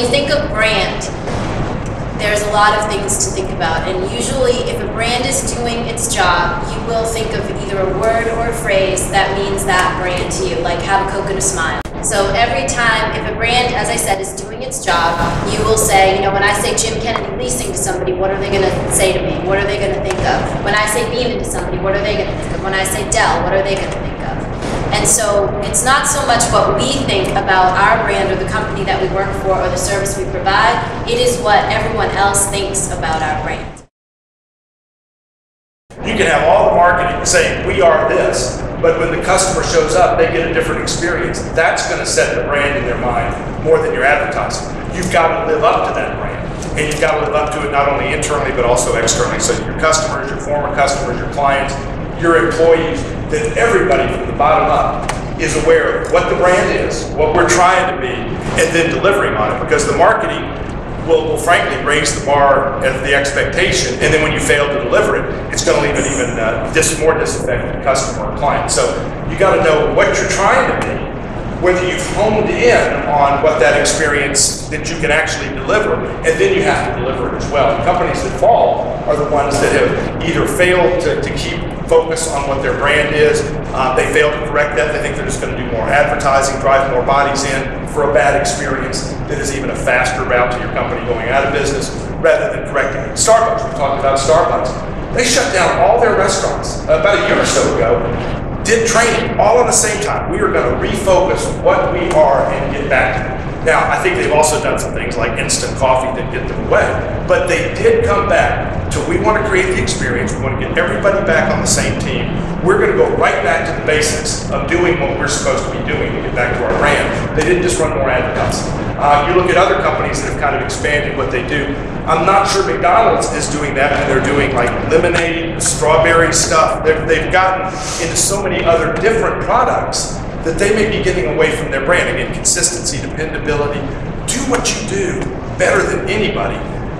think of brand, there's a lot of things to think about, and usually if a brand is doing its job, you will think of either a word or a phrase that means that brand to you, like have a Coke and a smile. So every time, if a brand, as I said, is doing its job, you will say, you know, when I say Jim Kennedy leasing to somebody, what are they going to say to me? What are they going to think of? When I say Beaman to somebody, what are they going to think of? When I say Dell, what are they going to think of? And so it's not so much what we think about our brand or the company that we work for or the service we provide, it is what everyone else thinks about our brand. You can have all the marketing saying, we are this, but when the customer shows up, they get a different experience. That's going to set the brand in their mind more than your advertising. You've got to live up to that brand. And you've got to live up to it not only internally, but also externally. So your customers, your former customers, your clients, your employees, that everybody from the bottom up is aware of what the brand is, what we're trying to be, and then delivering on it. Because the marketing will frankly raise the bar as the expectation, and then when you fail to deliver it, it's going to leave an even more disaffected customer or client. So you got to know what you're trying to be, whether you've honed in on what that experience that you can actually deliver, and then you have to deliver it as well. And companies that fall are the ones that have either failed to keep focus on what their brand is, they fail to correct that, they think they're just going to do more advertising, drive more bodies in for a bad experience that is even a faster route to your company going out of business, rather than correcting it. Starbucks, we talked about Starbucks. They shut down all their restaurants about a year or so ago, did training all at the same time. We are going to refocus what we are and get back to it. Now, I think they've also done some things like instant coffee that get them away, but they did come back to, we want to create the experience, we want to get everybody back on the same team. We're going to go right back to the basics of doing what we're supposed to be doing to get back to our brand. They didn't just run more advertising. You look at other companies that have kind of expanded what they do. I'm not sure McDonald's is doing that, and they're doing like lemonade, strawberry stuff. They've gotten into so many other different products that they may be getting away from their brand. Again, consistency, dependability, do what you do better than anybody,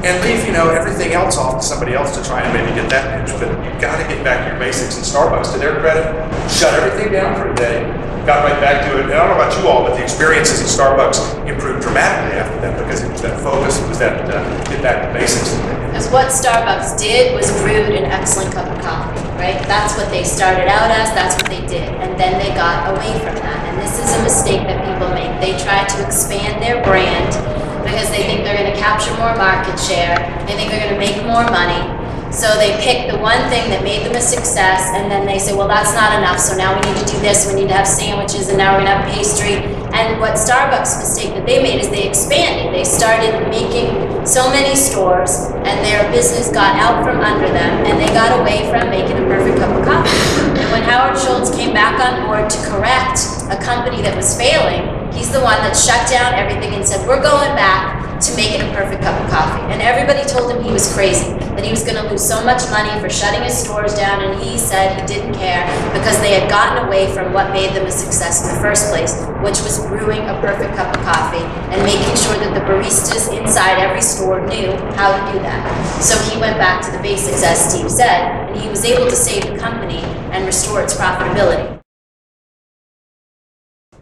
and leave, you know, everything else off to somebody else to try and maybe get that niche. But you've got to get back to your basics. And Starbucks, to their credit, shut everything down for a day, got right back to it. And I don't know about you all, but the experiences at Starbucks improved dramatically after that, because it was that focus, it was that get back to basics. Because what Starbucks did was brewed an excellent cup of coffee, right? That's what they started out as, that's what they did. And then they got away from that. And this is a mistake that people make. They try to expand their brand because they think they're going to capture more market share, they think they're going to make more money. So they pick the one thing that made them a success, and then they say, well, that's not enough, so now we need to do this, we need to have sandwiches, and now we're going to have pastry. And what Starbucks' mistake that they made is they expanded. They started making so many stores, and their business got out from under them, and they got away from making a perfect cup of coffee. And when Howard Schultz came back on board to correct a company that was failing, he's the one that shut down everything and said, we're going back to making a perfect cup of coffee. And everybody told him he was crazy, that he was going to lose so much money for shutting his stores down, and he said he didn't care because they had gotten away from what made them a success in the first place, which was brewing a perfect cup of coffee and making sure that the baristas inside every store knew how to do that. So he went back to the basics, as Steve said, and he was able to save the company and restore its profitability.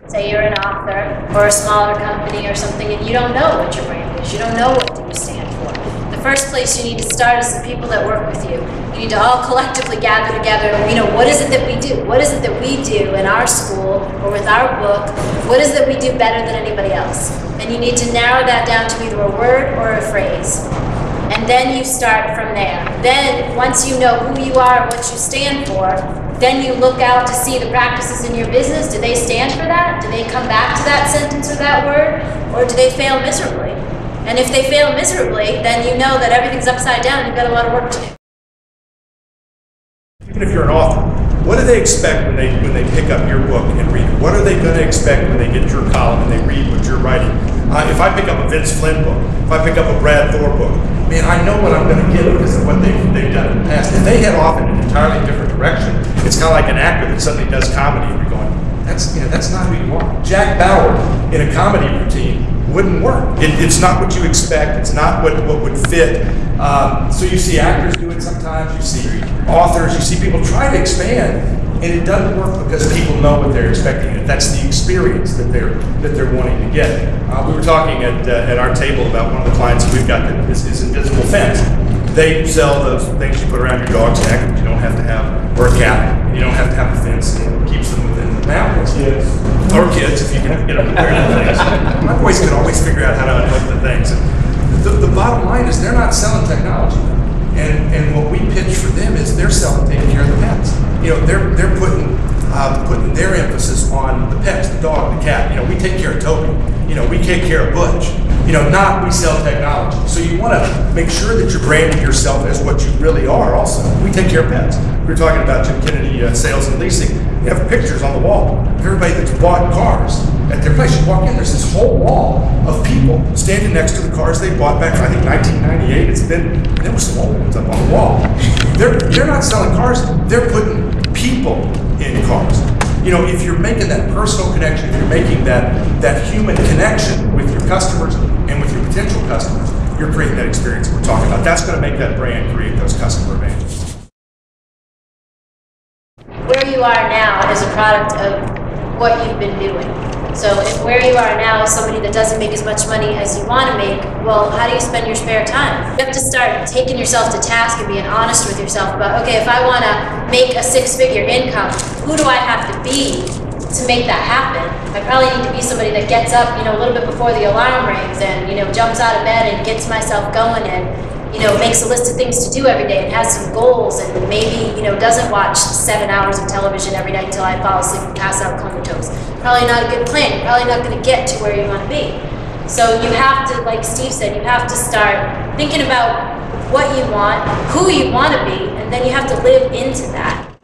Say you're an author or a smaller company or something, and you don't know what your brand is. You don't know what you stand for. The first place you need to start is the people that work with you. You need to all collectively gather together. You know, what is it that we do? What is it that we do in our school or with our book? What is it that we do better than anybody else? And you need to narrow that down to either a word or a phrase. And then you start from there. Then, once you know who you are and what you stand for, then you look out to see the practices in your business. Do they stand for that? Do they come back to that sentence or that word? Or do they fail miserably? And if they fail miserably, then you know that everything's upside down and you've got a lot of work to do. Even if you're an author, what do they expect when they pick up your book and read it? What are they going to expect when they get your column and they read what you're writing? If I pick up a Vince Flynn book, if I pick up a Brad Thor book, man, I know what I'm going to get because of what they've done in the past. If they head off in an entirely different direction, it's kind of like an actor that suddenly does comedy and you're going, that's not who you are. Jack Bauer in a comedy routine wouldn't work. It's not what you expect. It's not what would fit. So you see actors do it sometimes. You see authors. You see people try to expand. And it doesn't work because people know what they're expecting. That's the experience that they're wanting to get. We were talking at our table about one of the clients that we've got that is invisible fence. They sell those things you put around your dog's neck, but you don't have to have, or a cat. You don't have to have a fence. It keeps them within the mountains. Yes. Or kids, if you can get them to wear the things. My boys can always figure out how to unhook the things. And the bottom line is they're not selling technology. And what we pitch for them is they're selling taking care of the pets. You know, they're putting their emphasis on the pets, the dog, the cat. You know, we take care of Toby. You know, we take care of Butch. You know, not we sell technology. So you want to make sure that you're branding yourself as what you really are also. We take care of pets. We were talking about Jim Kennedy sales and leasing. They have pictures on the wall of everybody that's bought cars at their place. You walk in, there's this whole wall of people standing next to the cars they bought back in, I think, 1998. There were some old ones up on the wall. They're not selling cars, they're putting people in cars. You know, if you're making that personal connection, if you're making that human connection with your customers and with your potential customers, you're creating that experience we're talking about. That's going to make that brand create those customer advantages. Where you are now is a product of what you've been doing. So if where you are now is somebody that doesn't make as much money as you want to make, well, how do you spend your spare time? You have to start taking yourself to task and being honest with yourself about, okay, if I want to make a six-figure income, who do I have to be to make that happen? I probably need to be somebody that gets up, you know, a little bit before the alarm rings and, you know, jumps out of bed and gets myself going and, you know, makes a list of things to do every day and has some goals and maybe, you know, doesn't watch 7 hours of television every night until I fall asleep and pass out comatose. Probably not a good plan. You're probably not going to get to where you want to be. So you have to, like Steve said, you have to start thinking about what you want, who you want to be, and then you have to live into that.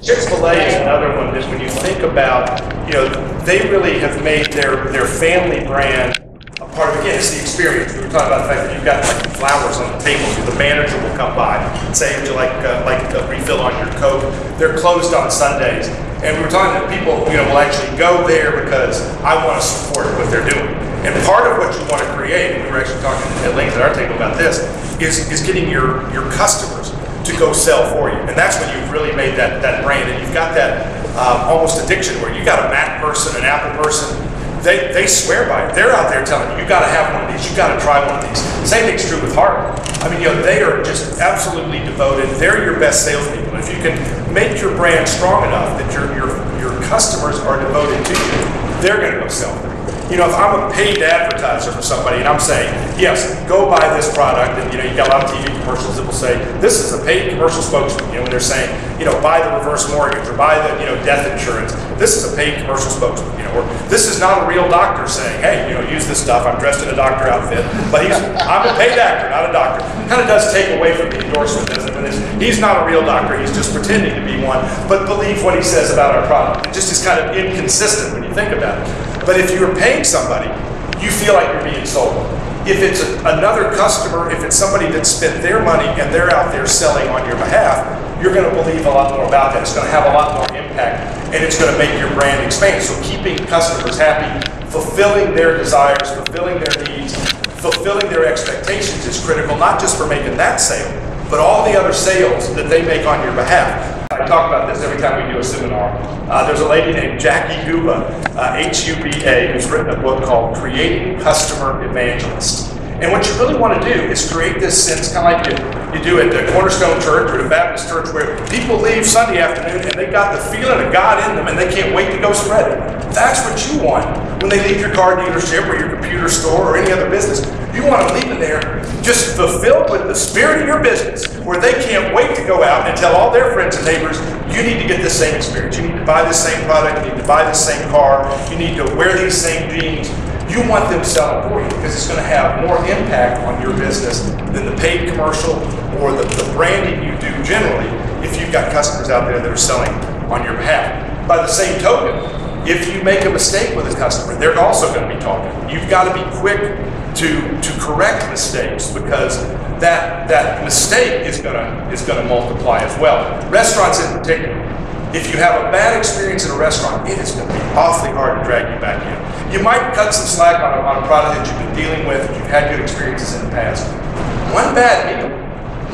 Chick-fil-A is another one that when you think about, you know, they really have made their family brand a part of, again, it's the experience. We were talking about the fact that you've got like flowers on the table. The manager will come by and say, would you like a refill on your Coke? They're closed on Sundays. And we were talking that people, you know, will actually go there because I want to support what they're doing. And part of what you want to create, and we were actually talking at length at our table about this, is getting your customers to go sell for you. And that's when you've really made that brand. And you've got that almost addiction where you got a Mac person, an Apple person, they swear by it. They're out there telling you, you got to have one of these, you got to try one of these. Same thing's true with Harvard. I mean, you know, they are just absolutely devoted. They're your best salespeople. If you can make your brand strong enough that your customers are devoted to you, they're going to go sell for you. You know, if I'm a paid advertiser for somebody and I'm saying, yes, go buy this product, and you know, you got a lot of TV commercials that will say, this is a paid commercial spokesman, you know, when they're saying, you know, buy the reverse mortgage or buy the, you know, death insurance, this is a paid commercial spokesman, you know, or this is not a real doctor saying, hey, you know, use this stuff, I'm dressed in a doctor outfit, but I'm a paid actor, not a doctor. It kind of does take away from the endorsement, doesn't it? He's not a real doctor, he's just pretending to be one, but believe what he says about our product. It just is kind of inconsistent when you think about it. But if you're paying somebody, you feel like you're being sold. If it's another customer, if it's somebody that spent their money and they're out there selling on your behalf, you're going to believe a lot more about that. It's going to have a lot more impact, and it's going to make your brand expand. So keeping customers happy, fulfilling their desires, fulfilling their needs, fulfilling their expectations is critical, not just for making that sale, but all the other sales that they make on your behalf. I talk about this every time we do a seminar. There's a lady named Jackie Guba, H-U-B-A, who's written a book called Creating Customer Evangelists. And what you really want to do is create this sense, kind of like you do at the Cornerstone Church or the Baptist Church, where people leave Sunday afternoon and they got the feeling of God in them and they can't wait to go spread it. That's what you want when they leave your car dealership or your computer store or any other business. You want them leaving there just fulfilled with the spirit of your business, where they can't wait to go out and tell all their friends and neighbors, you need to get this same experience. You need to buy this same product. You need to buy this same car. You need to wear these same jeans. You want them selling for you because it's going to have more impact on your business than the paid commercial or the branding you do generally if you've got customers out there that are selling on your behalf. By the same token, if you make a mistake with a customer, they're also going to be talking. You've got to be quick to correct mistakes, because that mistake is going to multiply as well. Restaurants in particular, if you have a bad experience in a restaurant, it is going to be awfully hard to drag you back in. You might cut some slack on a product that you've been dealing with, and you've had good experiences in the past. One bad meal,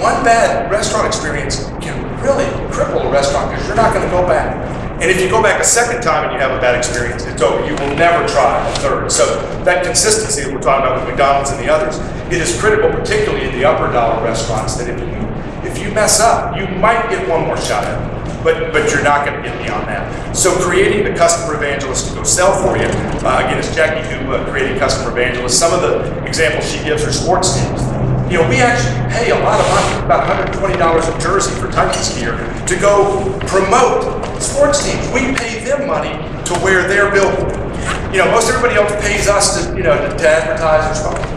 one bad restaurant experience can really cripple a restaurant because you're not going to go back. And if you go back a second time and you have a bad experience, it's over. You will never try a third. So that consistency that we're talking about with McDonald's and the others, it is critical, particularly in the upper dollar restaurants, that if you mess up, you might get one more shot at it, but you're not going to get beyond that. So creating the customer evangelist to go sell for you, again, it's Jackie who created customer evangelist. Some of the examples she gives are sports teams. You know, we actually pay a lot of money, about $120 a jersey for Titans gear, to go promote sports teams. We pay them money to wear their billboard. You know, most everybody else pays us to, you know, to advertise or something.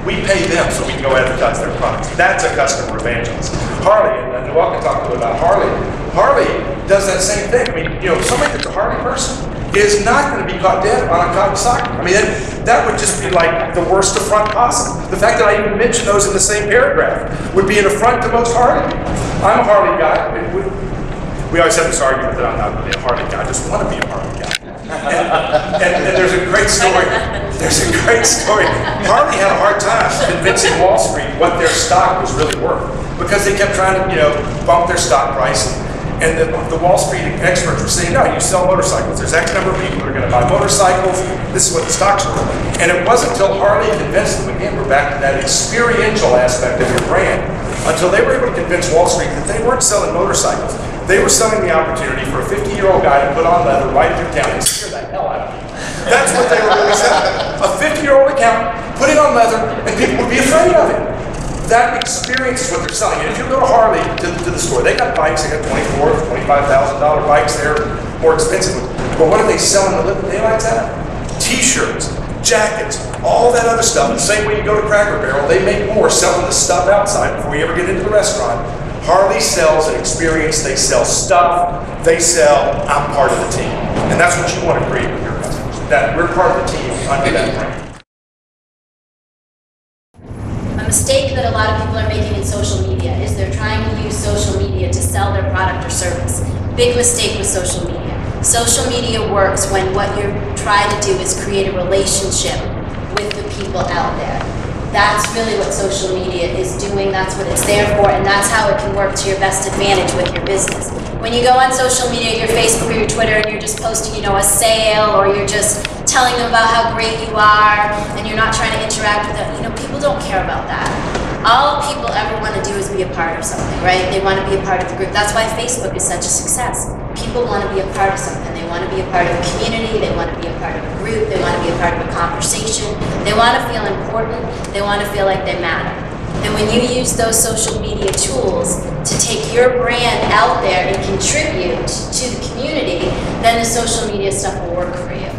We pay them so we can go advertise their products. That's a customer evangelist. Harley, and Noel can talk a little about Harley. Harley does that same thing. I mean, you know, somebody that's a Harley person is not going to be caught dead on a Kawasaki. I mean, that would just be like the worst affront possible. The fact that I even mention those in the same paragraph would be an affront to most Harley. I'm a Harley guy. We always have this argument that I'm not really a Harley guy. I just want to be a Harley guy. And there's a great story. There's a great story. Harley had a hard time convincing Wall Street what their stock was really worth because they kept trying to, you know, bump their stock price. And the Wall Street experts were saying, no, you sell motorcycles. There's X number of people that are going to buy motorcycles. This is what the stocks are worth. And it wasn't until Harley convinced them, again, we're back to that experiential aspect of your brand, until they were able to convince Wall Street that they weren't selling motorcycles. They were selling the opportunity for a 50-year-old guy to put on leather, ride through town, and scare the hell out of you. That's what they were really selling. A 50-year-old accountant putting on leather, and people would be afraid of it. That experience is what they're selling. And if you go to Harley to the store, they got bikes, they got $24,000, $25,000 bikes there, more expensive ones. But what are they selling to live the daylights out of? T-shirts, jackets, all that other stuff. The same way you go to Cracker Barrel, they make more selling the stuff outside before you ever get into the restaurant. Harley sells an experience, they sell stuff, they sell, I'm part of the team. And that's what you want to create with your customers, that we're part of the team under that brand. A mistake that a lot of people are making in social media is they're trying to use social media to sell their product or service. Big mistake with social media. Social media works when what you're trying to do is create a relationship with the people out there. That's really what social media is doing, that's what it's there for, and that's how it can work to your best advantage with your business. When you go on social media, your Facebook or your Twitter, and you're just posting, you know, a sale, or you're just telling them about how great you are, and you're not trying to interact with them, you know, people don't care about that. All people ever want to do is be a part of something, right? They want to be a part of the group. That's why Facebook is such a success. People want to be a part of something. They want to be a part of a community. They want to be a part of a group. They want to be a part of a conversation. They want to feel important. They want to feel like they matter. And when you use those social media tools to take your brand out there and contribute to the community, then the social media stuff will work for you.